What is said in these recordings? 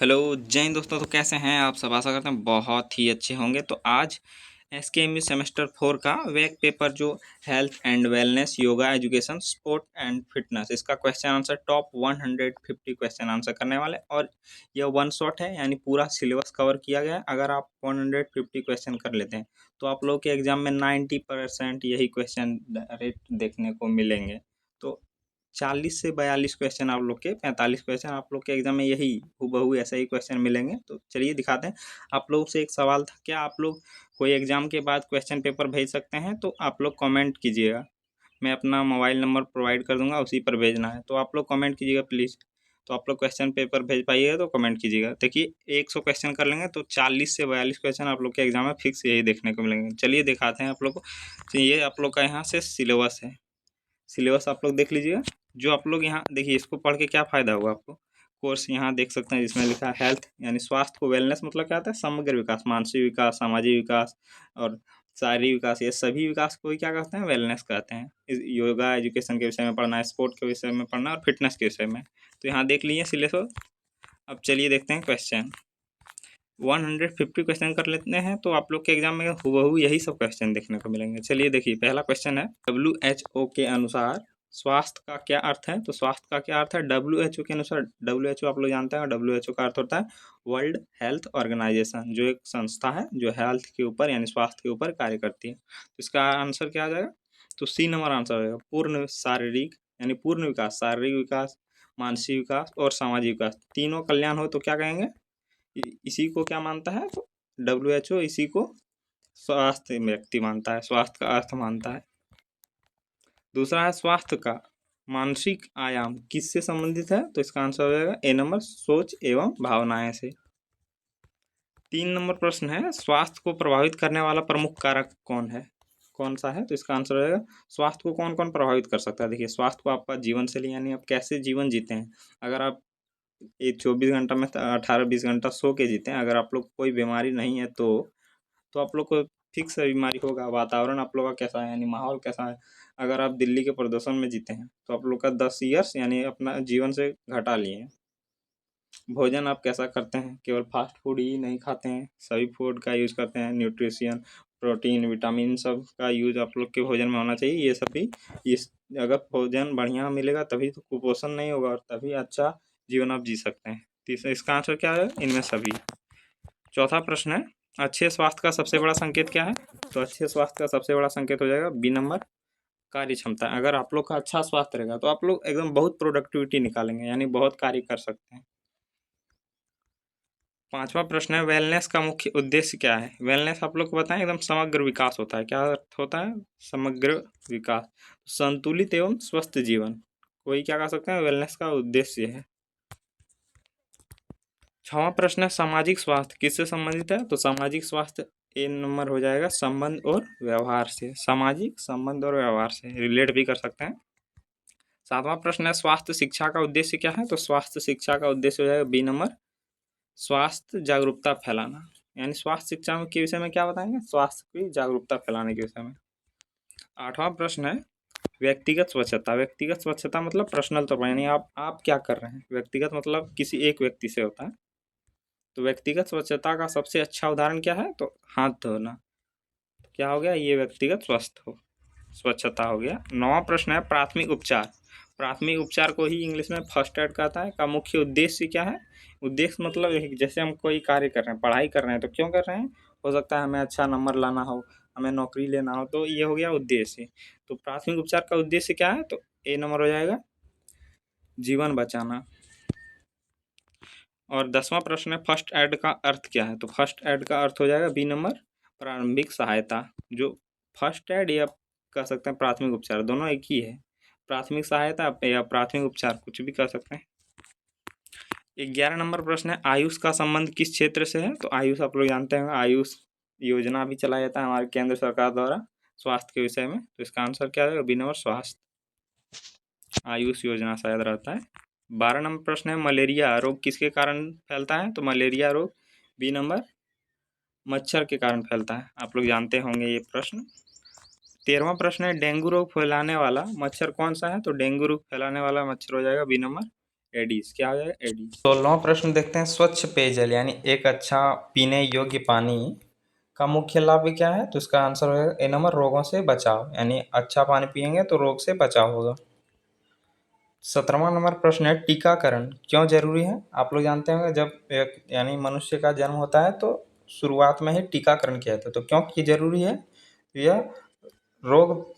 Hello जय हिंद दोस्तों। तो कैसे हैं आप सब? आशा करते हैं बहुत ही अच्छे होंगे। तो आज एसकेएमयू सेमेस्टर 4 का वेक पेपर जो health and wellness, yoga, education, sport and fitness, इसका question answer top 150 question answer करने वाले। और यह वन शॉट है, यानी पूरा सिलेबस कवर किया गया है। अगर आप 150 क्वेश्चन कर लेते हैं तो आप लोग के एग्जाम में 90% यही क्वेश्चन डायरेक्ट देखने को मिलेंगे। तो 40 से 42 क्वेश्चन आप लोग के, 45 क्वेश्चन आप लोग के एग्जाम में यही हूबहू ऐसे ही क्वेश्चन मिलेंगे। तो चलिए दिखाते हैं। आप लोग से एक सवाल था, क्या आप लोग कोई एग्जाम के बाद क्वेश्चन पेपर भेज सकते हैं? तो आप लोग कमेंट कीजिएगा। मैं अपना मोबाइल नंबर प्रोवाइड कर दूंगा, उसी पर भेजना है। तो आप लोग कमेंट कीजिएगा प्लीज़। तो आप लोग क्वेश्चन पेपर भेज पाइएगा तो कमेंट कीजिएगा। देखिए 100 क्वेश्चन कर लेंगे तो 40 से 42 क्वेश्चन आप लोग के एग्जाम में फिक्स यही देखने को मिलेंगे। चलिए दिखाते हैं आप लोग को। तो ये आप लोग का यहाँ से सिलेबस है। सिलेबस आप लोग देख लीजिएगा। जो आप लोग यहाँ देखिए, इसको पढ़ के क्या फ़ायदा होगा आपको। कोर्स यहाँ देख सकते हैं जिसमें लिखा है हेल्थ, यानी स्वास्थ्य को, वेलनेस मतलब क्या होता है? समग्र विकास, मानसिक विकास, सामाजिक विकास और शारीरिक विकास। ये सभी विकास को ही क्या कहते हैं? वेलनेस कहते हैं। योगा, एजुकेशन के विषय में पढ़ना है, स्पोर्ट के विषय में पढ़ना है और फिटनेस के विषय में। तो यहाँ देख लीजिए सिलेबस। अब चलिए देखते हैं क्वेश्चन। 150 क्वेश्चन कर लेते हैं तो आप लोग के एग्जाम में हूबहू यही सब क्वेश्चन देखने को मिलेंगे। चलिए देखिए, पहला क्वेश्चन है, WHO के अनुसार स्वास्थ्य का क्या अर्थ है? तो स्वास्थ्य का क्या अर्थ है WHO के अनुसार? WHO आप लोग जानते हैं, WHO का अर्थ होता है वर्ल्ड हेल्थ ऑर्गेनाइजेशन, जो एक संस्था है जो हेल्थ के ऊपर यानी स्वास्थ्य के ऊपर कार्य करती है। तो इसका आंसर क्या आ जाएगा? तो सी नंबर आंसर होगा पूर्ण शारीरिक, यानी पूर्ण विकास, शारीरिक विकास, मानसिक विकास और सामाजिक विकास, तीनों कल्याण हो तो क्या कहेंगे? इसी को क्या मानता है? तो WHO इसी को स्वास्थ्य व्यक्ति मानता है, स्वास्थ्य का अर्थ मानता है। दूसरा है स्वास्थ्य का मानसिक आयाम किससे संबंधित है? तो इसका आंसर हो जाएगा ए नंबर, सोच एवं भावनाएं से। 3 नंबर प्रश्न है, स्वास्थ्य को प्रभावित करने वाला प्रमुख कारक कौन है? कौन सा है? तो इसका आंसर हो जाएगा स्वास्थ्य को कौन कौन प्रभावित कर सकता है। देखिए, स्वास्थ्य को आपका जीवन शैली, यानी आप कैसे जीवन जीते हैं। अगर आप ये 24 घंटा में 18-20 घंटा सो के जीते हैं, अगर आप लोग कोई बीमारी नहीं है तो आप लोग को फिक्स बीमारी होगा। वातावरण आप लोग का कैसा है, यानी माहौल कैसा है। अगर आप दिल्ली के प्रदूषण में जीते हैं तो आप लोग का 10 ईयर्स यानी अपना जीवन से घटा लिए हैं। भोजन आप कैसा करते हैं, केवल फास्ट फूड ही नहीं खाते हैं, सभी फूड का यूज़ करते हैं। न्यूट्रिशन, प्रोटीन, विटामिन सब का यूज़ आप लोग के भोजन में होना चाहिए। ये सभी इस अगर भोजन बढ़िया मिलेगा तभी तो कुपोषण नहीं होगा और तभी अच्छा जीवन आप जी सकते हैं। तीसरा, इसका आंसर क्या है? इनमें सभी। चौथा प्रश्न है, अच्छे स्वास्थ्य का सबसे बड़ा संकेत क्या है? तो अच्छे स्वास्थ्य का सबसे बड़ा संकेत हो जाएगा बी नंबर, कार्य क्षमता। अगर आप लोग का अच्छा स्वास्थ्य रहेगा तो आप लोग एकदम बहुत प्रोडक्टिविटी निकालेंगे, यानी बहुत कार्य कर सकते हैं। पांचवा प्रश्न है, वेलनेस का मुख्य उद्देश्य क्या है? वेलनेस आप लोग को बताएं, एकदम समग्र विकास होता है। क्या अर्थ होता है? समग्र विकास, संतुलित एवं स्वस्थ जीवन को ही क्या कह सकते हैं? वेलनेस का उद्देश्य है। छठवां प्रश्न है, सामाजिक स्वास्थ्य किससे संबंधित है? तो सामाजिक स्वास्थ्य ए नंबर हो जाएगा, संबंध और व्यवहार से। सामाजिक संबंध और व्यवहार से रिलेट भी कर सकते हैं। सातवां प्रश्न है, स्वास्थ्य शिक्षा का उद्देश्य क्या है? तो स्वास्थ्य शिक्षा का उद्देश्य हो जाएगा बी नंबर, स्वास्थ्य जागरूकता फैलाना। यानी स्वास्थ्य शिक्षा के विषय में क्या बताएंगे? स्वास्थ्य की जागरूकता फैलाने के विषय में। आठवां प्रश्न है, व्यक्तिगत स्वच्छता। व्यक्तिगत स्वच्छता मतलब पर्सनल तौर पर, यानी आप क्या कर रहे हैं। व्यक्तिगत मतलब किसी एक व्यक्ति से होता है। तो व्यक्तिगत स्वच्छता का सबसे अच्छा उदाहरण क्या है? तो हाथ धोना। तो क्या हो गया? ये व्यक्तिगत स्वच्छता हो गया। 9वां प्रश्न है, प्राथमिक उपचार। प्राथमिक उपचार को ही इंग्लिश में फर्स्ट एड कहता है। का मुख्य उद्देश्य क्या है? उद्देश्य मतलब जैसे हम कोई कार्य कर रहे हैं, पढ़ाई कर रहे हैं, तो क्यों कर रहे हैं? हो सकता है हमें अच्छा नंबर लाना हो, हमें नौकरी लेना हो, तो ये हो गया उद्देश्य। तो प्राथमिक उपचार का उद्देश्य क्या है? तो ए नंबर हो जाएगा, जीवन बचाना। और 10वां प्रश्न है, फर्स्ट एड का अर्थ क्या है? तो फर्स्ट एड का अर्थ हो जाएगा बी नंबर, प्रारंभिक सहायता। जो फर्स्ट एड या कह सकते हैं प्राथमिक उपचार, दोनों एक ही है। प्राथमिक सहायता या प्राथमिक उपचार कुछ भी कह सकते हैं। 11 नंबर प्रश्न है, आयुष का संबंध किस क्षेत्र से है? तो आयुष आप लोग जानते हैं, आयुष योजना भी चलाया जाता है हमारे केंद्र सरकार द्वारा स्वास्थ्य के विषय में। तो इसका आंसर क्या है? बी नंबर, स्वास्थ्य आयुष योजना शायद रहता है। 12 नंबर प्रश्न है, मलेरिया रोग किसके कारण फैलता है? तो मलेरिया रोग बी नंबर, मच्छर के कारण फैलता है। आप लोग जानते होंगे ये प्रश्न। 13वां प्रश्न है, डेंगू रोग फैलाने वाला मच्छर कौन सा है? तो डेंगू रोग फैलाने वाला मच्छर हो जाएगा बी नंबर, एडीज, क्या हो जाएगा? एडीज। 16वां प्रश्न देखते हैं, स्वच्छ पेयजल यानी एक अच्छा पीने योग्य पानी का मुख्य लाभ क्या है? तो इसका आंसर होगा ए नंबर, रोगों से बचाव, यानी अच्छा पानी पिएंगे तो रोग से बचाव होगा। 17वां नंबर प्रश्न है, टीकाकरण क्यों जरूरी है? आप लोग जानते होंगे जब एक यानी मनुष्य का जन्म होता है तो शुरुआत में ही टीकाकरण किया जाता है, तो क्यों ये जरूरी है? तो यह रोग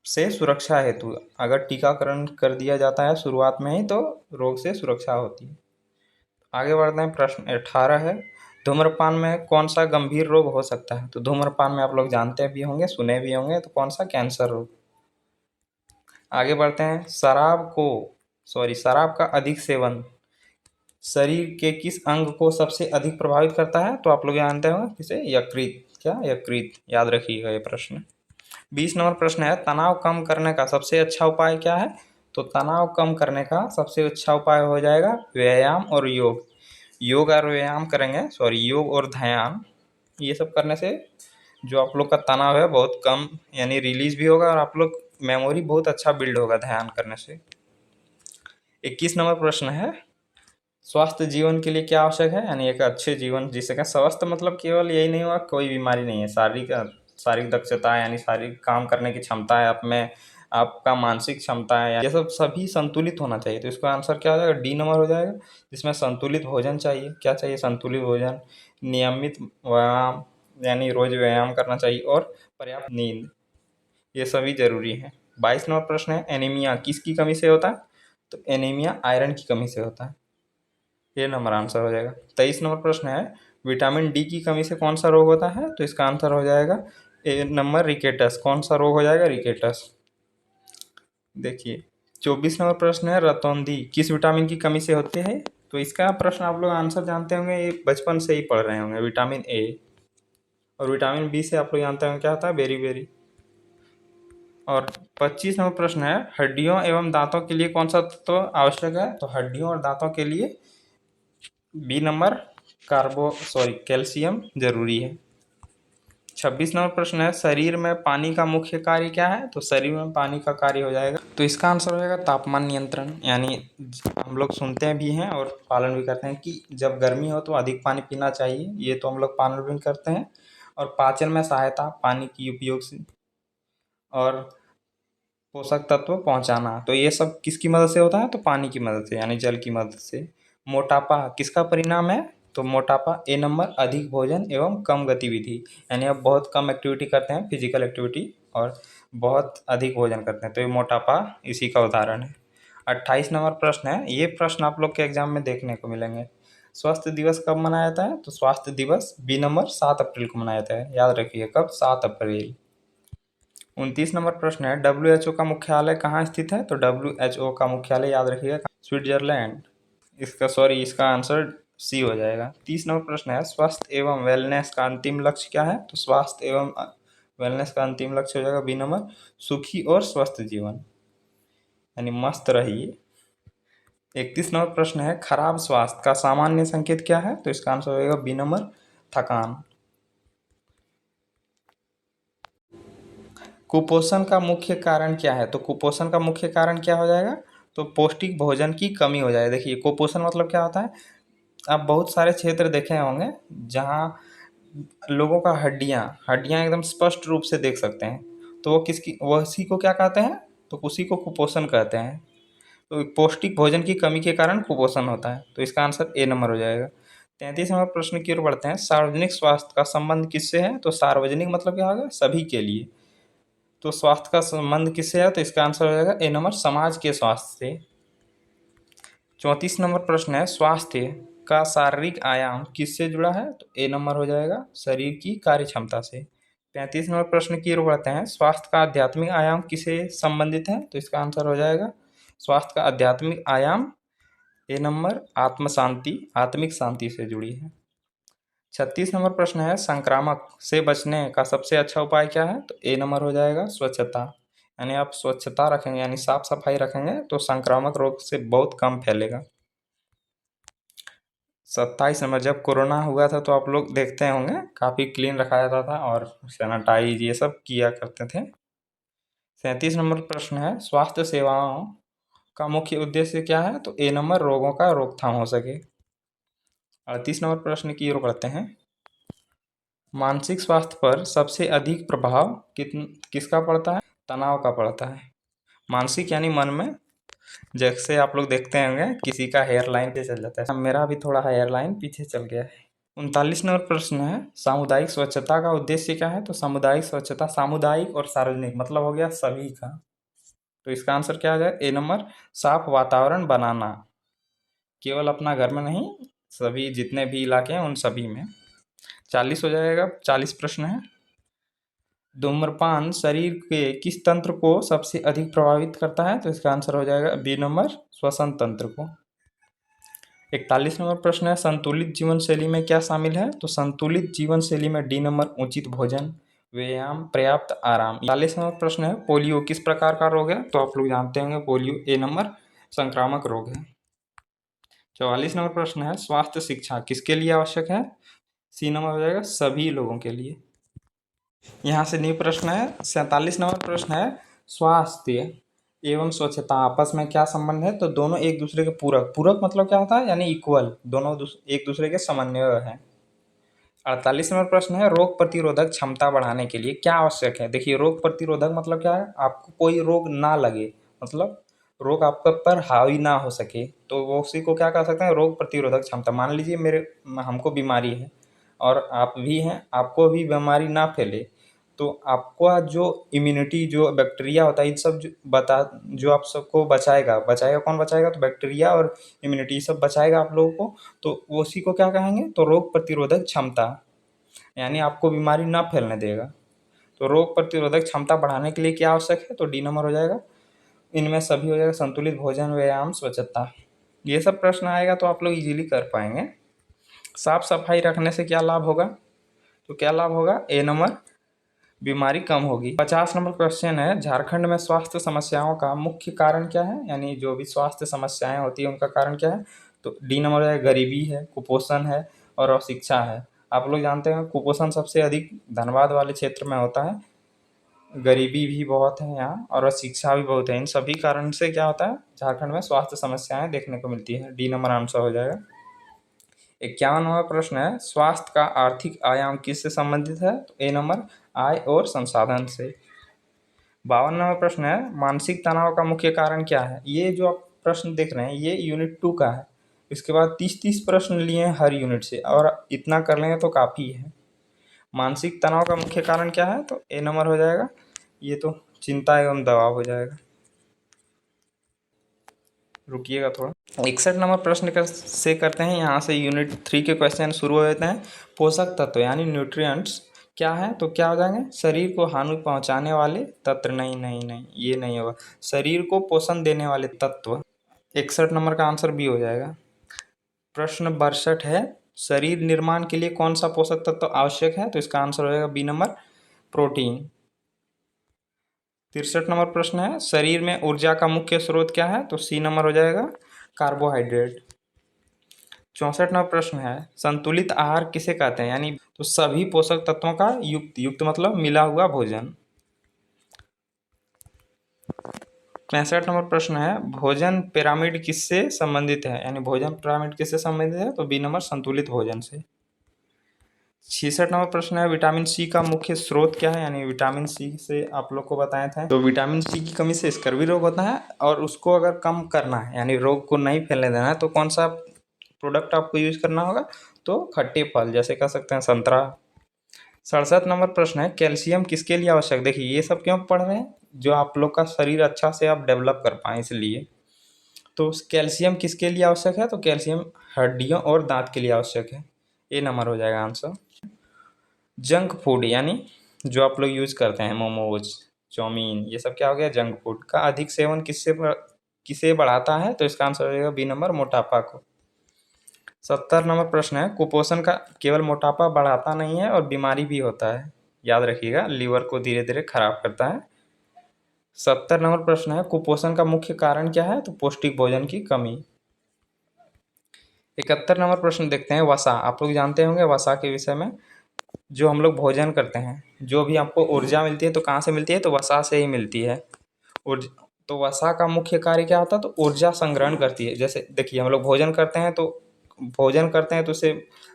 से सुरक्षा हेतु, अगर टीकाकरण कर दिया जाता है शुरुआत में ही तो रोग से सुरक्षा होती है। आगे बढ़ते हैं, प्रश्न 18 है, धूम्रपान में कौन सा गंभीर रोग हो सकता है? तो धूम्रपान में आप लोग जानते भी होंगे, सुने भी होंगे, तो कौन सा? कैंसर रोग। आगे बढ़ते हैं, शराब का अधिक सेवन शरीर के किस अंग को सबसे अधिक प्रभावित करता है? तो आप लोग जानते हो किसे? यकृत। क्या? यकृत, याद रखिएगा ये प्रश्न। 20 नंबर प्रश्न है, तनाव कम करने का सबसे अच्छा उपाय क्या है? तो तनाव कम करने का सबसे अच्छा उपाय हो जाएगा व्यायाम और योग। योग और व्यायाम करेंगे, योग और ध्यान, ये सब करने से जो आप लोग का तनाव है बहुत कम यानी रिलीज भी होगा और आप लोग मेमोरी बहुत अच्छा बिल्ड होगा ध्यान करने से। 21 नंबर प्रश्न है, स्वस्थ जीवन के लिए क्या आवश्यक है? यानी एक अच्छे जीवन जी सकें। स्वस्थ मतलब केवल यही नहीं हुआ कोई बीमारी नहीं है, शारीरिक दक्षता है यानी शारीरिक काम करने की क्षमता है आप में, आपका मानसिक क्षमता है, ये सब सभी संतुलित होना चाहिए। तो इसका आंसर क्या हो जाएगा? डी नंबर हो जाएगा, जिसमें संतुलित भोजन चाहिए। क्या चाहिए? संतुलित भोजन, नियमित व्यायाम यानी रोज व्यायाम करना चाहिए और पर्याप्त नींद, ये सभी जरूरी है। 22 नंबर प्रश्न है, एनीमिया किसकी कमी से होता है? तो एनीमिया आयरन की कमी से होता है, ये नंबर आंसर हो जाएगा। 23 नंबर प्रश्न है, विटामिन डी की कमी से कौन सा रोग होता है? तो इसका आंसर हो जाएगा ए नंबर, रिकेटस। कौन सा रोग हो जाएगा? रिकेटस। देखिए 24 नंबर प्रश्न है, रतौंधी किस विटामिन की कमी से होती है? तो इसका प्रश्न आप लोग आंसर जानते होंगे, ये बचपन से ही पढ़ रहे होंगे, विटामिन ए। और विटामिन बी से आप लोग जानते होंगे क्या होता है? Beriberi. और 25 नंबर प्रश्न है, हड्डियों एवं दांतों के लिए कौन सा तत्व आवश्यक है? तो हड्डियों और दांतों के लिए बी नंबर, कैल्शियम जरूरी है। 26 नंबर प्रश्न है, शरीर में पानी का मुख्य कार्य क्या है? तो शरीर में पानी का कार्य हो जाएगा, तो इसका आंसर हो जाएगा तापमान नियंत्रण। यानी हम लोग सुनते भी हैं और पालन भी करते हैं कि जब गर्मी हो तो अधिक पानी पीना चाहिए, ये तो हम लोग पालन भी करते हैं। और पाचन में सहायता पानी की उपयोग से, और पोषक तत्व पहुंचाना, तो ये सब किसकी मदद से होता है? तो पानी की मदद से यानी जल की मदद से। मोटापा किसका परिणाम है? तो मोटापा ए नंबर, अधिक भोजन एवं कम गतिविधि, यानी आप बहुत कम एक्टिविटी करते हैं फिजिकल एक्टिविटी और बहुत अधिक भोजन करते हैं, तो ये मोटापा इसी का उदाहरण है। 28 नंबर प्रश्न है, ये प्रश्न आप लोग के एग्जाम में देखने को मिलेंगे, स्वास्थ्य दिवस कब मनाया जाता है? तो स्वास्थ्य दिवस बी नंबर 7 अप्रैल को मनाया जाता है, याद रखिए कब? 7 अप्रैल। 29 नंबर प्रश्न है, WHO का मुख्यालय कहाँ स्थित है? तो WHO का मुख्यालय याद रखिएगा स्विट्जरलैंड। इसका आंसर सी हो जाएगा। 30 नंबर प्रश्न है, स्वास्थ्य एवं वेलनेस का अंतिम लक्ष्य क्या है? तो स्वास्थ्य एवं वेलनेस का अंतिम लक्ष्य हो जाएगा बी नंबर, सुखी और स्वस्थ जीवन, यानी मस्त रहिए। 31 नंबर प्रश्न है, खराब स्वास्थ्य का सामान्य संकेत क्या है? तो इसका आंसर हो जाएगा बी नंबर, थकान। कुपोषण का मुख्य कारण क्या है? तो कुपोषण का मुख्य कारण क्या हो जाएगा? तो पौष्टिक भोजन की कमी हो जाए। देखिए कुपोषण मतलब क्या होता है, आप बहुत सारे क्षेत्र देखे होंगे जहाँ लोगों का हड्डियाँ हड्डियाँ एकदम स्पष्ट रूप से देख सकते हैं, तो वो किसकी, वह उसी को क्या कहते हैं? तो उसी को कुपोषण कहते हैं। तो पौष्टिक भोजन की कमी के कारण कुपोषण होता है, तो इसका आंसर ए नंबर हो जाएगा। 33 नंबर प्रश्न की ओर बढ़ते हैं, सार्वजनिक स्वास्थ्य का संबंध किससे है? तो सार्वजनिक मतलब क्या होगा? सभी के लिए। तो स्वास्थ्य का संबंध किससे है? तो इसका आंसर हो जाएगा ए नंबर, समाज के स्वास्थ्य से। 34 नंबर प्रश्न है, स्वास्थ्य का शारीरिक आयाम किससे जुड़ा है? तो ए नंबर हो जाएगा, शरीर की कार्य क्षमता से। 35 नंबर प्रश्न की ओर बढ़ते हैं, स्वास्थ्य का आध्यात्मिक आयाम किसे संबंधित है? तो इसका आंसर हो जाएगा, स्वास्थ्य का आध्यात्मिक आयाम ए नंबर, आत्म शांति, आत्मिक शांति से जुड़ी है। 36 नंबर प्रश्न है, संक्रामक से बचने का सबसे अच्छा उपाय क्या है? तो ए नंबर हो जाएगा, स्वच्छता। यानी आप स्वच्छता रखेंगे यानी साफ सफाई रखेंगे तो संक्रामक रोग से बहुत कम फैलेगा। 27 नंबर, जब कोरोना हुआ था तो आप लोग देखते होंगे काफ़ी क्लीन रखा जाता था और सैनिटाइज ये सब किया करते थे। 37 नंबर प्रश्न है, स्वास्थ्य सेवाओं का मुख्य उद्देश्य क्या है? तो ए नंबर रोगों का रोकथाम हो सके। 38 नंबर प्रश्न की ओर बढ़ते हैं। मानसिक स्वास्थ्य पर सबसे अधिक प्रभाव किसका पड़ता है? तनाव का पड़ता है। मानसिक यानी मन में। जैसे आप लोग देखते होंगे किसी का हेयर लाइन पीछे चल जाता है, मेरा भी थोड़ा हेयर लाइन पीछे चल गया है। 39 नंबर प्रश्न है, सामुदायिक स्वच्छता का उद्देश्य क्या है? तो सामुदायिक स्वच्छता, सामुदायिक और सार्वजनिक मतलब हो गया सभी का। तो इसका आंसर क्या आ जाए? ए नंबर साफ वातावरण बनाना, केवल अपना घर में नहीं, सभी जितने भी इलाके हैं उन सभी में। 40 हो जाएगा। 40 प्रश्न है, धूम्रपान शरीर के किस तंत्र को सबसे अधिक प्रभावित करता है? तो इसका आंसर हो जाएगा बी नंबर श्वसन तंत्र को। 41 नंबर प्रश्न है, संतुलित जीवन शैली में क्या शामिल है? तो संतुलित जीवन शैली में डी नंबर उचित भोजन, व्यायाम, पर्याप्त आराम। 41 नंबर प्रश्न है, पोलियो किस प्रकार का रोग है? तो आप लोग जानते होंगे पोलियो ए नंबर संक्रामक रोग है। 44 नंबर प्रश्न है, स्वास्थ्य शिक्षा किसके लिए आवश्यक है? सी नंबर हो जाएगा सभी लोगों के लिए। यहाँ से न्यू प्रश्न है, 47 नंबर प्रश्न है, स्वास्थ्य एवं स्वच्छता आपस में क्या संबंध है? तो दोनों एक दूसरे के पूरक। पूरक मतलब क्या होता है? यानी इक्वल, दोनों एक दूसरे के समन्वय है। 48 नंबर प्रश्न है, रोग प्रतिरोधक क्षमता बढ़ाने के लिए क्या आवश्यक है? देखिए रोग प्रतिरोधक मतलब क्या है? आपको कोई रोग ना लगे, मतलब रोग आपके पर हावी ना हो सके, तो वो उसी को क्या कह सकते हैं? रोग प्रतिरोधक क्षमता। मान लीजिए हमको बीमारी है और आप भी हैं, आपको भी बीमारी ना फैले, तो आपका जो इम्यूनिटी, जो बैक्टीरिया होता है, इन सब जो आप सबको बचाएगा कौन बचाएगा? तो बैक्टीरिया और इम्यूनिटी सब बचाएगा आप लोगों को, तो वो उसी को क्या कहेंगे? तो रोग प्रतिरोधक क्षमता, यानी आपको बीमारी ना फैलने देगा। तो रोग प्रतिरोधक क्षमता बढ़ाने के लिए क्या आवश्यक है? तो डी नंबर हो जाएगा, इनमें सभी हो जाएगा, संतुलित भोजन, व्यायाम, स्वच्छता। ये सब प्रश्न आएगा तो आप लोग इजीली कर पाएंगे। साफ सफाई रखने से क्या लाभ होगा? तो क्या लाभ होगा? ए नंबर बीमारी कम होगी। 50 नंबर क्वेश्चन है, झारखंड में स्वास्थ्य समस्याओं का मुख्य कारण क्या है? यानी जो भी स्वास्थ्य समस्याएं होती है उनका कारण क्या है? तो डी नंबर है गरीबी है, कुपोषण है और अशिक्षा है। आप लोग जानते हैं कुपोषण सबसे अधिक धनबाद वाले क्षेत्र में होता है, गरीबी भी बहुत है यहाँ और अशिक्षा भी बहुत है। इन सभी कारण से क्या होता है? झारखंड में स्वास्थ्य समस्याएं देखने को मिलती है। डी नंबर आंसर हो जाएगा। 51वां प्रश्न है, स्वास्थ्य का आर्थिक आयाम किससे संबंधित है? तो ए नंबर आय और संसाधन से। 52वां प्रश्न है, मानसिक तनाव का मुख्य कारण क्या है? ये जो आप प्रश्न देख रहे हैं ये यूनिट 2 का है। इसके बाद 30 प्रश्न लिए हैं हर यूनिट से, और इतना कर लेंगे तो काफ़ी है। मानसिक तनाव का मुख्य कारण क्या है? तो ए नंबर हो जाएगा, ये तो चिंता एवं दबाव हो जाएगा। रुकिएगा थोड़ा। 61 नंबर प्रश्न से करते हैं, यहाँ से यूनिट 3 के क्वेश्चन शुरू हो जाते हैं। पोषक तत्व यानी न्यूट्रिएंट्स क्या है? तो क्या हो जाएंगे? शरीर को हानि पहुंचाने वाले तत्व। नहीं, ये नहीं होगा। शरीर को पोषण देने वाले तत्व। 61 नंबर का आंसर बी हो जाएगा। प्रश्न 62 है, शरीर निर्माण के लिए कौन सा पोषक तत्व आवश्यक है? तो इसका आंसर हो जाएगा बी नंबर प्रोटीन। 63 नंबर प्रश्न है, शरीर में ऊर्जा का मुख्य स्रोत क्या है? तो सी नंबर हो जाएगा कार्बोहाइड्रेट। 64 नंबर प्रश्न है, संतुलित आहार किसे कहते हैं? यानी तो सभी पोषक तत्वों का युक्त मतलब मिला हुआ भोजन। 65 नंबर प्रश्न है, भोजन पिरामिड किससे संबंधित है? यानी भोजन पिरामिड किससे संबंधित है? तो बी नंबर संतुलित भोजन से। 66 नंबर प्रश्न है, विटामिन सी का मुख्य स्रोत क्या है? यानी विटामिन सी से आप लोग को बताए थे, तो विटामिन सी की कमी से स्कर्वी रोग होता है, और उसको अगर कम करना है यानी रोग को नहीं फैलने देना है तो कौन सा प्रोडक्ट आपको यूज करना होगा? तो खट्टे फल, जैसे कह सकते हैं संतरा। 67 नंबर प्रश्न है, कैल्शियम किसके लिए आवश्यक? देखिए ये सब क्यों पढ़ रहे हैं? जो आप लोग का शरीर अच्छा से आप डेवलप कर पाएँ इसलिए। तो कैल्शियम किसके लिए आवश्यक है? तो कैल्शियम हड्डियों और दांत के लिए आवश्यक है। ए नंबर हो जाएगा आंसर। जंक फूड यानी जो आप लोग यूज़ करते हैं, मोमोज, चाउमीन, ये सब क्या हो गया? जंक फूड का अधिक सेवन किसे बढ़ाता है? तो इसका आंसर हो जाएगा बी नंबर मोटापा को। 70 नंबर प्रश्न है, कुपोषण का केवल मोटापा बढ़ाता नहीं है और बीमारी भी होता है, याद रखिएगा, लीवर को धीरे धीरे खराब करता है। 70 नंबर प्रश्न है, कुपोषण का मुख्य कारण क्या है? तो पौष्टिक भोजन की कमी। 71 नंबर प्रश्न देखते हैं, वसा। आप लोग जानते होंगे वसा के विषय में, जो हम लोग भोजन करते हैं, जो भी आपको ऊर्जा मिलती है तो कहाँ से मिलती है? तो वसा से ही मिलती है। तो वसा का मुख्य कार्य क्या होता है? तो ऊर्जा संग्रहण करती है। जैसे देखिए हम लोग भोजन करते हैं तो उससे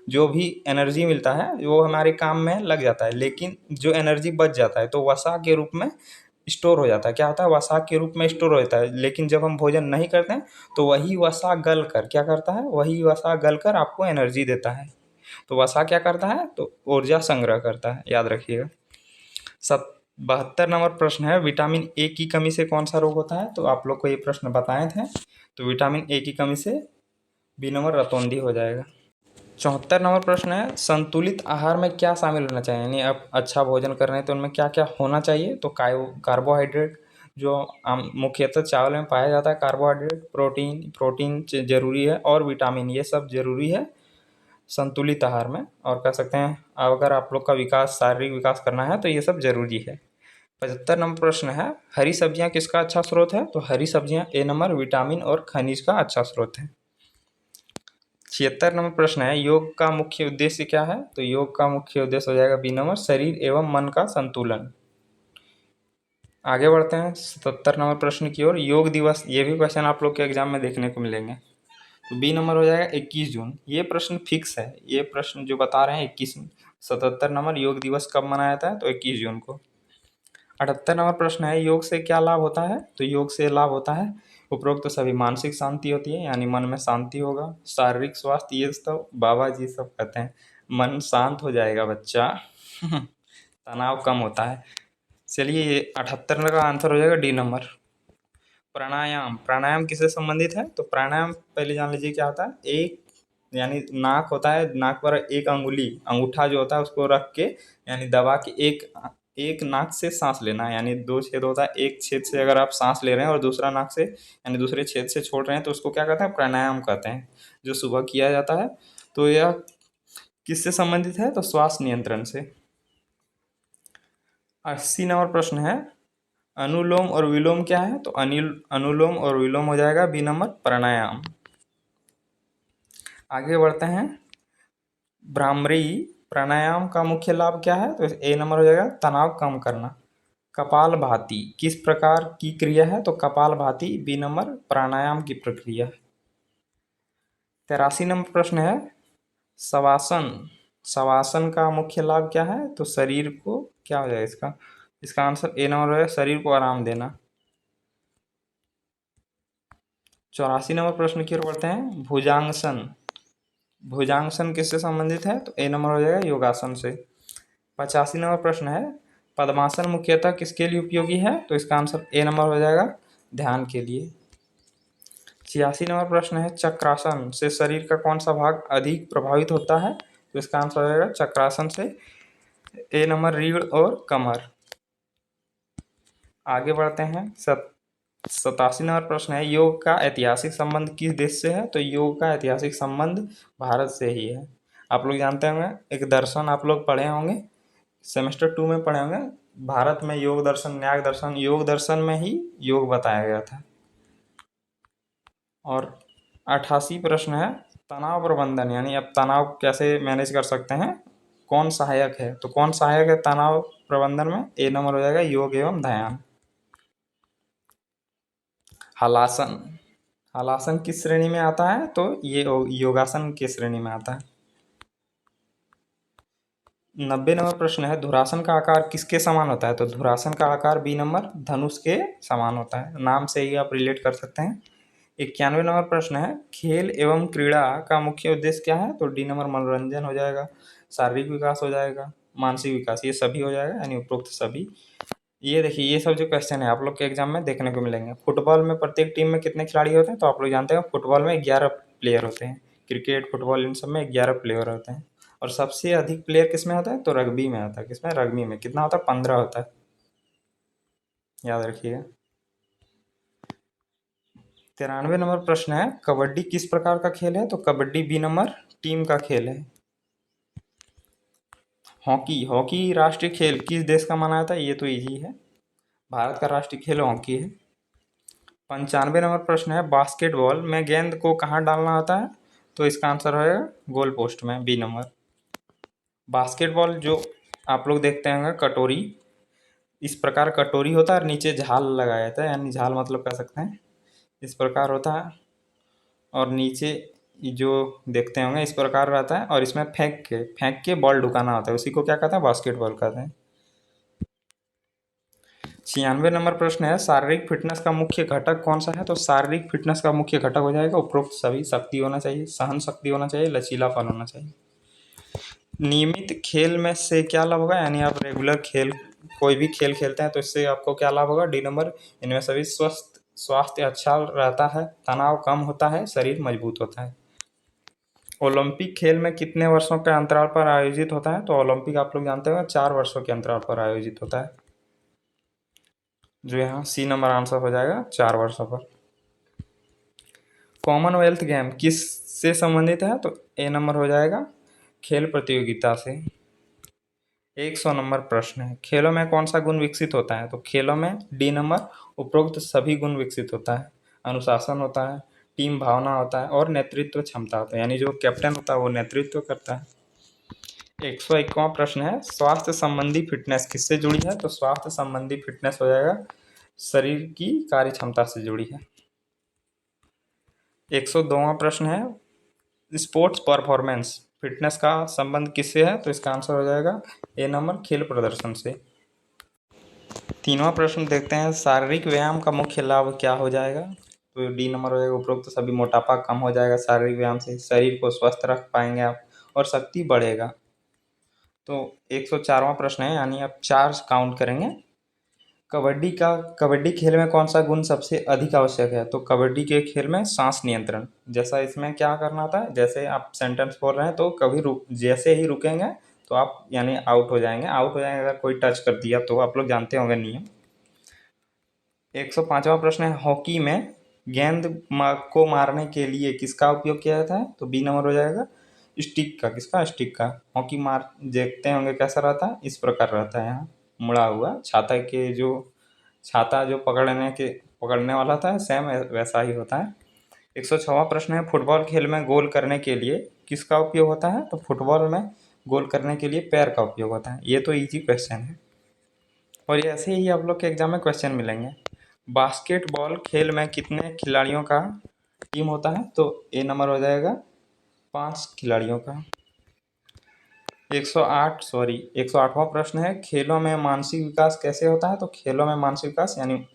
जो भी एनर्जी मिलता है वो हमारे काम में लग जाता है, लेकिन जो एनर्जी बच जाता है तो वसा के रूप में स्टोर हो जाता है। क्या होता है? वसा के रूप में स्टोर हो जाता है। लेकिन जब हम भोजन नहीं करते हैं तो वही वसा गल कर क्या करता है? वही वसा गल कर आपको एनर्जी देता है। तो वसा क्या करता है? तो ऊर्जा संग्रह करता है, याद रखिएगा। सब 72 नंबर प्रश्न है, विटामिन ए की कमी से कौन सा रोग होता है? तो आप लोग को ये प्रश्न बताए थे। तो विटामिन ए की कमी से बी नंबर रतौंधी हो जाएगा। 74 नंबर प्रश्न है, संतुलित आहार में क्या शामिल होना चाहिए? यानी आप अच्छा भोजन कर रहे हैं तो उनमें क्या क्या होना चाहिए? तो कार्बोहाइड्रेट जो मुख्यतः चावल में पाया जाता है, कार्बोहाइड्रेट, प्रोटीन जरूरी है, और विटामिन, ये सब जरूरी है संतुलित आहार में। और कह सकते हैं अगर आप लोग का शारीरिक विकास करना है तो ये सब जरूरी है। 75 नंबर प्रश्न है, हरी सब्जियां किसका अच्छा स्रोत है? तो हरी सब्जियां ए नंबर विटामिन और खनिज का अच्छा स्रोत है। 76 नंबर प्रश्न है, योग का मुख्य उद्देश्य क्या है? तो योग का मुख्य उद्देश्य हो जाएगा बी नंबर शरीर एवं मन का संतुलन। आगे बढ़ते हैं 77 नंबर प्रश्न की ओर, योग दिवस, ये भी क्वेश्चन आप लोग के एग्जाम में देखने को मिलेंगे। तो बी नंबर हो जाएगा 21 जून। ये प्रश्न फिक्स है, ये प्रश्न जो बता रहे हैं 21, 77 नंबर, योग दिवस कब मनाया जाता है? तो 21 जून को। 78 नंबर प्रश्न है, योग से क्या लाभ होता है? तो योग से लाभ होता है उपरोक्त तो सभी, मानसिक शांति होती है यानी मन में शांति होगा, शारीरिक स्वास्थ्य, ये तो बाबा जी सब कहते हैं, मन शांत हो जाएगा बच्चा तनाव कम होता है। चलिए ये 78 का आंसर हो जाएगा डी नंबर। प्राणायाम, प्राणायाम किससे संबंधित है? तो प्राणायाम पहले जान लीजिए क्या होता है। एक यानी नाक होता है, नाक पर एक अंगूठा जो होता है उसको रख के यानी दबा के एक एक नाक से सांस लेना है। यानी दो छेद होता है, एक छेद से अगर आप सांस ले रहे हैं और दूसरा नाक से यानी दूसरे छेद से छोड़ रहे हैं तो उसको क्या कहते हैं? प्राणायाम कहते हैं, जो सुबह किया जाता है। तो यह किससे संबंधित है? तो श्वास नियंत्रण से। 80 नंबर प्रश्न है, अनुलोम और विलोम क्या है? तो अनुलोम और विलोम हो जाएगा बी नंबर प्राणायाम। आगे बढ़ते हैं, भ्रामरी प्राणायाम का मुख्य लाभ क्या है? तो ए नंबर हो जाएगा तनाव कम करना। कपालभाति किस प्रकार की क्रिया है? तो कपालभाति बी नंबर प्राणायाम की प्रक्रिया। 83 नंबर प्रश्न है, शवासन, शवासन का मुख्य लाभ क्या है? तो शरीर को क्या हो जाएगा इसका? इसका आंसर ए नंबर है, शरीर को आराम देना। 84 नंबर प्रश्न की ओर बढ़ते हैं, भुजांगसन, भुजांगसन किससे संबंधित है? तो ए नंबर हो जाएगा योगासन से। 85 नंबर प्रश्न है, पद्मासन मुख्यतः किसके लिए उपयोगी है? तो इसका आंसर ए नंबर हो जाएगा ध्यान के लिए। 86 नंबर प्रश्न है, चक्रासन से शरीर का कौन सा भाग अधिक प्रभावित होता है? तो इसका आंसर हो जाएगा चक्रासन से ए नंबर रीढ़ और कमर। आगे बढ़ते हैं, 87 नंबर प्रश्न है, योग का ऐतिहासिक संबंध किस देश से है? तो योग का ऐतिहासिक संबंध भारत से ही है। आप लोग जानते होंगे, एक दर्शन आप लोग पढ़े होंगे, सेमेस्टर 2 में पढ़े होंगे, भारत में योग दर्शन, न्याय दर्शन, योग दर्शन में ही योग बताया गया था। और 88 प्रश्न है, तनाव प्रबंधन यानी आप तनाव कैसे मैनेज कर सकते हैं, कौन सहायक है? तो कौन सहायक है तनाव प्रबंधन में? ए नंबर हो जाएगा योग एवं ध्यान। हलासन, हलासन किस श्रेणी में आता है? तो ये योगासन की श्रेणी में आता है। 90 नंबर प्रश्न है, धुरासन का आकार किसके समान होता है? तो धुरासन का आकार बी नंबर धनुष के समान होता है, नाम से ही आप रिलेट कर सकते हैं। 91 नंबर प्रश्न है, खेल एवं क्रीड़ा का मुख्य उद्देश्य क्या है? तो डी नंबर मनोरंजन हो जाएगा, शारीरिक विकास हो जाएगा, मानसिक विकास, ये सभी हो जाएगा यानी उपरोक्त सभी। ये देखिए ये सब जो क्वेश्चन है आप लोग के एग्जाम में देखने को मिलेंगे। फुटबॉल में प्रत्येक टीम में कितने खिलाड़ी होते हैं? तो आप लोग जानते हैं फुटबॉल में 11 प्लेयर होते हैं, क्रिकेट, फुटबॉल, इन सब में 11 प्लेयर होते हैं। और सबसे अधिक प्लेयर किस में होता है? तो रग्बी में आता है। किसमें? रग्बी में। कितना होता है? 15 होता है, याद रखिएगा। 93 नंबर प्रश्न है, कबड्डी किस प्रकार का खेल है? तो कबड्डी बी नंबर टीम का खेल है। हॉकी, हॉकी राष्ट्रीय खेल किस देश का माना जाता है? ये तो इजी है, भारत का राष्ट्रीय खेल हॉकी है। 95 नंबर प्रश्न है, बास्केटबॉल में गेंद को कहाँ डालना होता है? तो इसका आंसर होगा गोल पोस्ट में, बी नंबर। बास्केटबॉल जो आप लोग देखते होंगे कटोरी, इस प्रकार कटोरी होता है और नीचे झाल लगाया जाता है, यानी झाल मतलब कह सकते हैं इस प्रकार होता है, और नीचे जो देखते होंगे इस प्रकार रहता है, और इसमें फेंक के बॉल ढुकाना होता है, उसी को क्या कहते हैं, बास्केटबॉल कहते हैं। 96 नंबर प्रश्न है, शारीरिक फिटनेस का मुख्य घटक कौन सा है? तो शारीरिक फिटनेस का मुख्य घटक हो जाएगा उपरोक्त सभी। शक्ति होना चाहिए, सहन शक्ति होना चाहिए, लचीलापन होना चाहिए। नियमित खेल में से क्या लाभ होगा, यानी आप रेगुलर खेल कोई भी खेल खेलते हैं तो इससे आपको क्या लाभ होगा? डी नंबर, इनमें सभी स्वास्थ्य अच्छा रहता है, तनाव कम होता है, शरीर मजबूत होता है। ओलंपिक खेल में कितने वर्षों के अंतराल पर आयोजित होता है? तो ओलंपिक आप लोग जानते हो 4 वर्षों के अंतराल पर आयोजित होता है, जो यहाँ सी नंबर आंसर हो जाएगा, 4 वर्षों पर। कॉमनवेल्थ गेम किस से संबंधित है? तो ए नंबर हो जाएगा, खेल प्रतियोगिता से। 100 नंबर प्रश्न है, खेलों में कौन सा गुण विकसित होता है? तो खेलों में डी नंबर, उपरोक्त सभी गुण विकसित होता है। अनुशासन होता है, टीम भावना होता है, और नेतृत्व क्षमता होता है, यानी जो कैप्टन होता है वो नेतृत्व करता है। 101वां प्रश्न है, स्वास्थ्य संबंधी फिटनेस किससे जुड़ी है? तो स्वास्थ्य संबंधी फिटनेस हो जाएगा शरीर की कार्य क्षमता से जुड़ी है। 102वां प्रश्न है, स्पोर्ट्स परफॉर्मेंस फिटनेस का संबंध किससे है? तो इसका आंसर हो जाएगा ए नंबर, खेल प्रदर्शन से। 3वां प्रश्न देखते हैं, शारीरिक व्यायाम का मुख्य लाभ क्या हो जाएगा? तो डी नंबर हो जाएगा, उपरोक्त सभी। मोटापा कम हो जाएगा शारीरिक व्यायाम से, शरीर को स्वस्थ रख पाएंगे आप, और शक्ति बढ़ेगा। तो 104वां प्रश्न है, यानी आप 4 काउंट करेंगे। कबड्डी खेल में कौन सा गुण सबसे अधिक आवश्यक है? तो कबड्डी के खेल में सांस नियंत्रण। जैसा इसमें क्या करना होता है, जैसे आप सेंटेंस बोल रहे हैं तो कभी जैसे ही रुकेंगे तो आप यानी आउट हो जाएंगे। अगर कोई टच कर दिया तो, आप लोग जानते होंगे नियम। 105वां प्रश्न है, हॉकी में गेंद को मारने के लिए किसका उपयोग किया जाता है? तो बी नंबर हो जाएगा, स्टिक का। किसका? स्टिक का। हॉकी मार देखते होंगे कैसा रहता है, इस प्रकार रहता है, यहाँ मुड़ा हुआ। छाता जो पकड़ने वाला था, सेम वैसा ही होता है। 106वां प्रश्न है, फुटबॉल खेल में गोल करने के लिए किसका उपयोग होता है? तो फुटबॉल में गोल करने के लिए पैर का उपयोग होता है। ये तो इजी क्वेश्चन है, और ऐसे ही आप लोग के एग्जाम में क्वेश्चन मिलेंगे। बास्केटबॉल खेल में कितने खिलाड़ियों का टीम होता है? तो ए नंबर हो जाएगा, 5 खिलाड़ियों का। 108वां प्रश्न है, खेलों में मानसिक विकास कैसे होता है? तो खेलों में मानसिक विकास यानी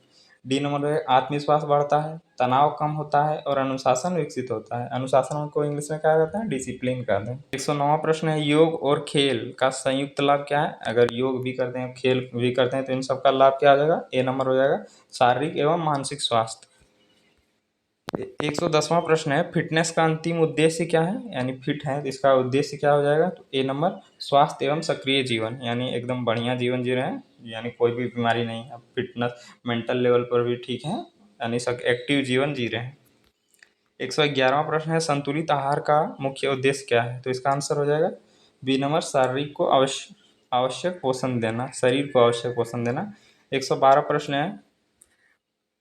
डी नंबर है, आत्मविश्वास बढ़ता है, तनाव कम होता है, और अनुशासन विकसित होता है। अनुशासन को इंग्लिश में क्या कहते हैं? डिसिप्लिन कहते हैं। 109वां प्रश्न है, योग और खेल का संयुक्त लाभ क्या है? अगर योग भी करते हैं, खेल भी करते हैं, तो इन सबका लाभ क्या आ जाएगा? ए नंबर हो जाएगा, शारीरिक एवं मानसिक स्वास्थ्य। 110वां प्रश्न है, फिटनेस का अंतिम उद्देश्य क्या है? यानी फिट है तो इसका उद्देश्य क्या हो जाएगा? तो ए नंबर, स्वास्थ्य एवं सक्रिय जीवन, यानी एकदम बढ़िया जीवन जी रहे हैं, यानी कोई भी बीमारी नहीं है, फिटनेस मेंटल लेवल पर भी ठीक है, यानी एक्टिव जीवन जी रहे हैं। 111वां प्रश्न है, संतुलित आहार का मुख्य उद्देश्य क्या है? तो इसका आंसर हो जाएगा बी नंबर, शारीरिक को आवश्यक पोषण देना, शरीर को आवश्यक पोषण देना। 112 प्रश्न है,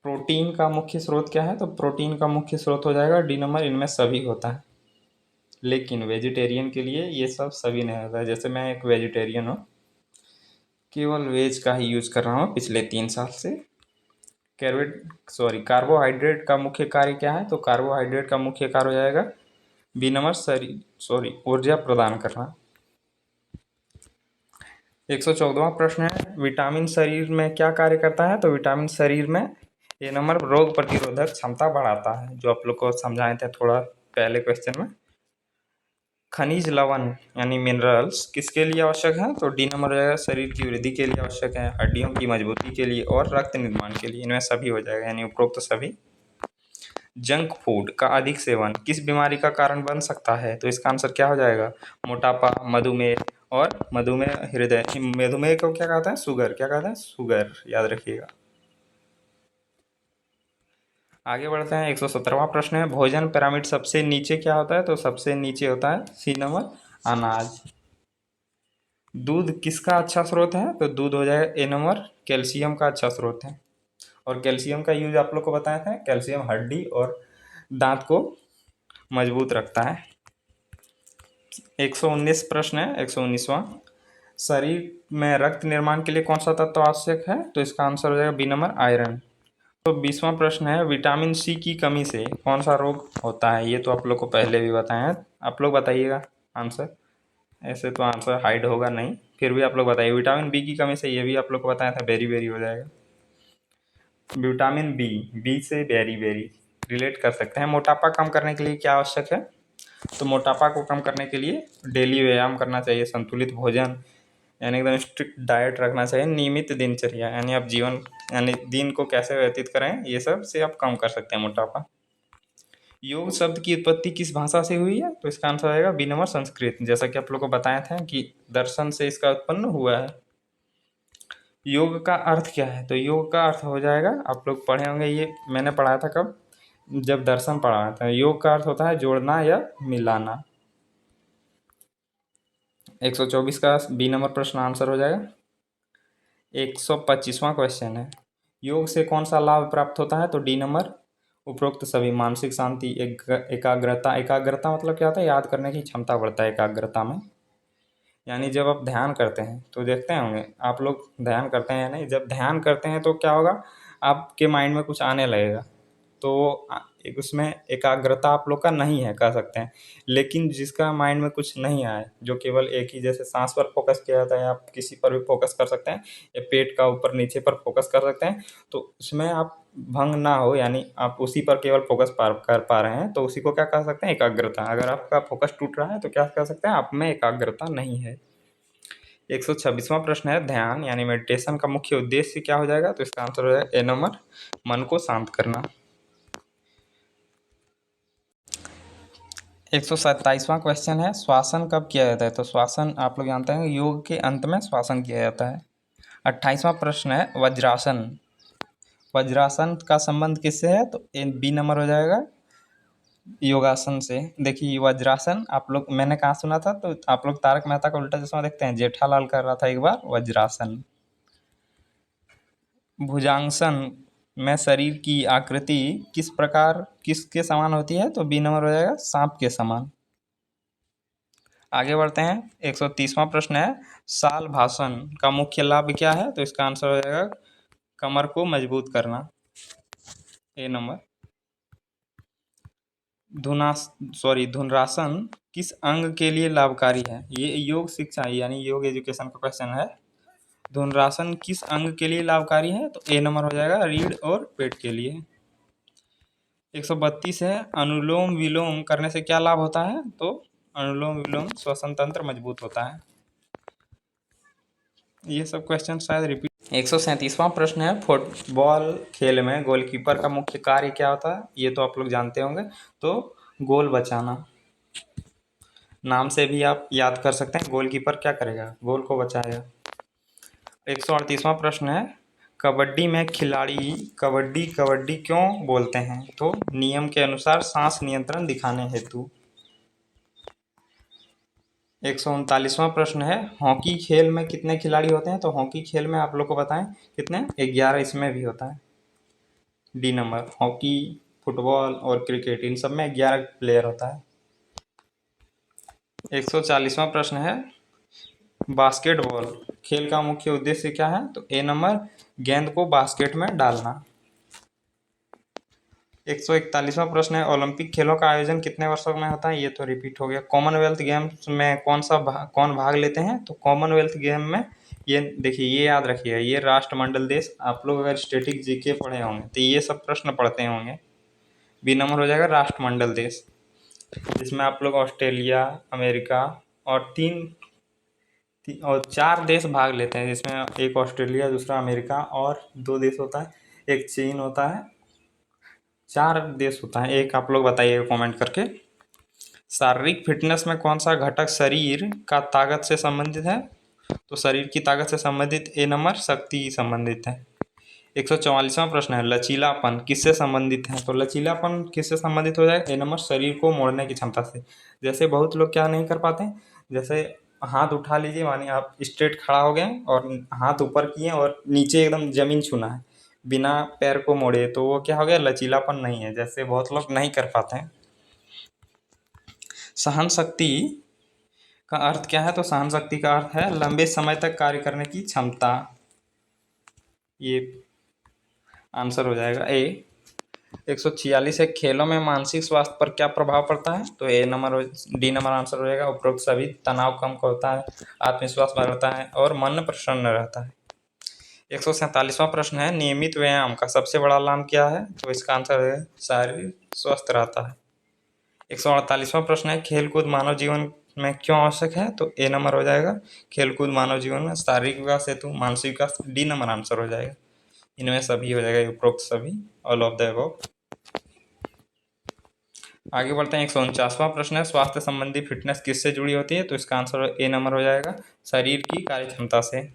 प्रोटीन का मुख्य स्रोत क्या है? तो प्रोटीन का मुख्य स्रोत हो जाएगा डी नंबर, इनमें सभी होता है, लेकिन वेजिटेरियन के लिए ये सब सभी नहीं होता है। जैसे मैं एक वेजिटेरियन हूँ, केवल वेज का ही यूज कर रहा हूँ पिछले 3 साल से। कार्बोहाइड्रेट का मुख्य कार्य क्या है? तो कार्बोहाइड्रेट का मुख्य कार्य हो जाएगा बी नंबर, ऊर्जा प्रदान करना। 114वां प्रश्न है, विटामिन शरीर में क्या कार्य करता है? तो विटामिन शरीर में ए नंबर, रोग प्रतिरोधक क्षमता बढ़ाता है, जो आप लोग को समझाए थे थोड़ा पहले क्वेश्चन में। खनिज लवण यानी मिनरल्स किसके लिए आवश्यक है? तो डी नंबर हो जाएगा, शरीर की वृद्धि के लिए आवश्यक है, हड्डियों की मजबूती के लिए, और रक्त निर्माण के लिए, इनमें सभी हो जाएगा, यानी उपरोक्त सभी। जंक फूड का अधिक सेवन किस बीमारी का कारण बन सकता है? तो इसका आंसर क्या हो जाएगा? मोटापा, मधुमेह, और मधुमेह को क्या कहते हैं? शुगर। क्या कहते हैं? शुगर, याद रखिएगा। आगे बढ़ते हैं। 117वां प्रश्न है, भोजन पिरामिड सबसे नीचे क्या होता है? तो सबसे नीचे होता है सी नंबर, अनाज। दूध किसका अच्छा स्रोत है? तो दूध हो जाएगा ए नंबर, कैल्शियम का अच्छा स्रोत है, और कैल्शियम का यूज आप लोग को बताया था, कैल्शियम हड्डी और दांत को मजबूत रखता है। 119 प्रश्न है, 119वां, शरीर में रक्त निर्माण के लिए कौन सा तत्व आवश्यक है? तो इसका आंसर हो जाएगा बी नंबर आयरन। तो 20वां प्रश्न है, विटामिन सी की कमी से कौन सा रोग होता है? ये तो आप लोग को पहले भी बताया है, आप लोग बताइएगा आंसर। ऐसे तो आंसर हाइड होगा नहीं, फिर भी आप लोग बताइए। विटामिन बी की कमी से, ये भी आप लोग को बताया था, बेरी बेरी हो जाएगा। विटामिन बी, बी से बेरी बेरी रिलेट कर सकते हैं। मोटापा कम करने के लिए क्या आवश्यक है? तो मोटापा को कम करने के लिए डेली व्यायाम करना चाहिए, संतुलित भोजन यानी एकदम स्ट्रिक्ट डाइट रखना चाहिए, नियमित दिनचर्या यानी आप जीवन यानी दिन को कैसे व्यतीत करें, ये सब से आप कम कर सकते हैं मोटापा। योग शब्द की उत्पत्ति किस भाषा से हुई है? तो इसका आंसर आएगा बी नंबर संस्कृत। जैसा कि आप लोग को बताया था कि दर्शन से इसका उत्पन्न हुआ है। योग का अर्थ क्या है? तो योग का अर्थ हो जाएगा, आप लोग पढ़े होंगे, ये मैंने पढ़ाया था कब, जब दर्शन पढ़ाया था। योग का अर्थ होता है जोड़ना या मिलाना। 124 का बी नंबर प्रश्न आंसर हो जाएगा। 125वां क्वेश्चन है, योग से कौन सा लाभ प्राप्त होता है? तो डी नंबर उपरोक्त सभी। मानसिक शांति, एकाग्रता। एकाग्रता मतलब क्या होता है? याद करने की क्षमता बढ़ता है एकाग्रता में। यानी जब आप ध्यान करते हैं तो देखते होंगे आप लोग, ध्यान करते हैं या नहीं, जब ध्यान करते हैं तो क्या होगा, आपके माइंड में कुछ आने लगेगा, तो एक उसमें एकाग्रता आप लोग का नहीं है कह सकते हैं। लेकिन जिसका माइंड में कुछ नहीं आए, जो केवल एक ही, जैसे सांस पर फोकस किया जाता है, आप किसी पर भी फोकस कर सकते हैं, या पेट का ऊपर नीचे पर फोकस कर सकते हैं, तो उसमें आप भंग ना हो, यानी आप उसी पर केवल फोकस कर पा रहे हैं, तो उसी को क्या कह सकते हैं? एकाग्रता। अगर आपका फोकस टूट रहा है तो क्या कह सकते हैं? आप में एकाग्रता नहीं है। 126वां प्रश्न है, ध्यान यानी मेडिटेशन का मुख्य उद्देश्य क्या हो जाएगा? तो इसका आंसर हो जाएगा ए नंबर, मन को शांत करना। 127वां क्वेश्चन है, श्वासन कब किया जाता है? तो श्वासन आप लोग जानते हैं, योग के अंत में श्वासन किया जाता है। 28वां प्रश्न है, वज्रासन। वज्रासन का संबंध किससे है? तो बी नंबर हो जाएगा, योगासन से। देखिए वज्रासन आप लोग, मैंने कहाँ सुना था? तो आप लोग तारक मेहता का उल्टा चश्मा देखते हैं, जेठालाल कर रहा था एक बार वज्रासन। भुजांगसन में शरीर की आकृति किस प्रकार, किसके समान होती है? तो बी नंबर हो जाएगा, सांप के समान। आगे बढ़ते हैं। 130वां प्रश्न है, साल भाषण का मुख्य लाभ क्या है? तो इसका आंसर हो जाएगा, कमर को मजबूत करना, ए नंबर। धुनरासन किस अंग के लिए लाभकारी है? ये योग शिक्षा यानी योग एजुकेशन का क्वेश्चन है। धुनरासन किस अंग के लिए लाभकारी है? तो ए नंबर हो जाएगा, रीढ़ और पेट के लिए। 132 है, अनुलोम विलोम करने से क्या लाभ होता है? तो अनुलोम विलोम श्वसन तंत्र मजबूत होता है। ये सब क्वेश्चन शायद रिपीट। 137वां प्रश्न है, फुटबॉल खेल में गोलकीपर का मुख्य कार्य क्या होता है? ये तो आप लोग जानते होंगे, तो गोल बचाना। नाम से भी आप याद कर सकते हैं, गोलकीपर क्या करेगा? गोल को बचाएगा। 138वां प्रश्न है, कबड्डी में खिलाड़ी कबड्डी कबड्डी क्यों बोलते हैं? तो नियम के अनुसार सांस नियंत्रण दिखाने हेतु। 139वां प्रश्न है, हॉकी खेल में कितने खिलाड़ी होते हैं? तो हॉकी खेल में आप लोग को बताएं कितने? 11 इसमें भी होता है, डी नंबर। हॉकी, फुटबॉल और क्रिकेट, इन सब में 11 प्लेयर होता है। 140वां प्रश्न है, बास्केटबॉल खेल का मुख्य उद्देश्य क्या है? तो ए नंबर, गेंद को बास्केट में डालना। 141वां प्रश्न है, ओलंपिक खेलों का आयोजन कितने वर्षों में होता है? ये तो रिपीट हो गया। कॉमनवेल्थ गेम्स में कौन भाग लेते हैं? तो कॉमनवेल्थ गेम में, ये देखिए, ये याद रखिए, ये राष्ट्रमंडल देश, आप लोग अगर स्टैटिक जीके पढ़े होंगे तो ये सब प्रश्न पढ़ते होंगे। बी नंबर हो जाएगा, राष्ट्रमंडल देश, जिसमें आप लोग ऑस्ट्रेलिया, अमेरिका और और 4 देश भाग लेते हैं, जिसमें एक ऑस्ट्रेलिया, दूसरा अमेरिका और 2 देश होता है, एक चीन होता है, 4 देश होता है। एक आप लोग बताइएगा कमेंट करके। शारीरिक फिटनेस में कौन सा घटक शरीर का ताकत से संबंधित है? तो शरीर की ताकत से संबंधित ए नंबर, शक्ति संबंधित है। 144वां प्रश्न है, लचीलापन किससे संबंधित है? तो लचीलापन किससे संबंधित हो जाएगा? ए नंबर, शरीर को मोड़ने की क्षमता से। जैसे बहुत लोग क्या नहीं कर पाते हैं, जैसे हाथ उठा लीजिए, मानिए आप स्ट्रेट खड़ा हो गए और हाथ ऊपर किए और नीचे एकदम जमीन छूना है बिना पैर को मोड़े, तो वो क्या हो गया? लचीलापन नहीं है, जैसे बहुत लोग नहीं कर पाते हैं। सहन शक्ति का अर्थ क्या है? तो सहन शक्ति का अर्थ है लंबे समय तक कार्य करने की क्षमता। ये आंसर हो जाएगा ए। 146 है, खेलों में मानसिक स्वास्थ्य पर क्या प्रभाव पड़ता है? तो डी नंबर आंसर हो जाएगा। उपरोक्त सभी तनाव कम होता है, आत्मविश्वास बढ़ता है और मन प्रसन्न रहता है। 147वां प्रश्न है, नियमित व्यायाम का सबसे बड़ा लाभ क्या है? तो इसका आंसर है शारीर स्वस्थ रहता है। 148वां प्रश्न है, खेलकूद मानव जीवन में क्यों आवश्यक है? तो ए नंबर हो जाएगा। खेलकूद मानव जीवन में शारीरिक विकास हेतु, मानसिक विकास, डी नंबर आंसर हो जाएगा। इनमें सभी हो जाएगा, उपरोक्त सभी, ऑल ऑफ द अबव। आगे बढ़ते हैं। 149वां प्रश्न है, स्वास्थ्य संबंधी फिटनेस किससे जुड़ी होती है? तो इसका आंसर ए नंबर हो जाएगा, शरीर की कार्य क्षमता से।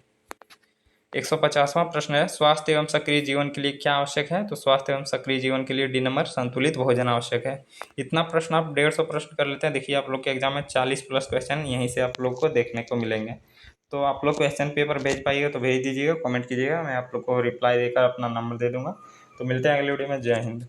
150वां प्रश्न है, स्वास्थ्य एवं सक्रिय जीवन के लिए क्या आवश्यक है? तो स्वास्थ्य एवं सक्रिय जीवन के लिए डी नंबर, संतुलित भोजन आवश्यक है। इतना प्रश्न आप 150 प्रश्न कर लेते हैं। देखिए आप लोग के एग्जाम में 40 प्लस क्वेश्चन यहीं से आप लोग को देखने को मिलेंगे। तो आप लोग क्वेश्चन पेपर भेज पाइएगा तो भेज दीजिएगा, कमेंट कीजिएगा, मैं आप लोग को रिप्लाई देकर अपना नंबर दे दूंगा। तो मिलते हैं अगले वीडियो में। जय हिंद।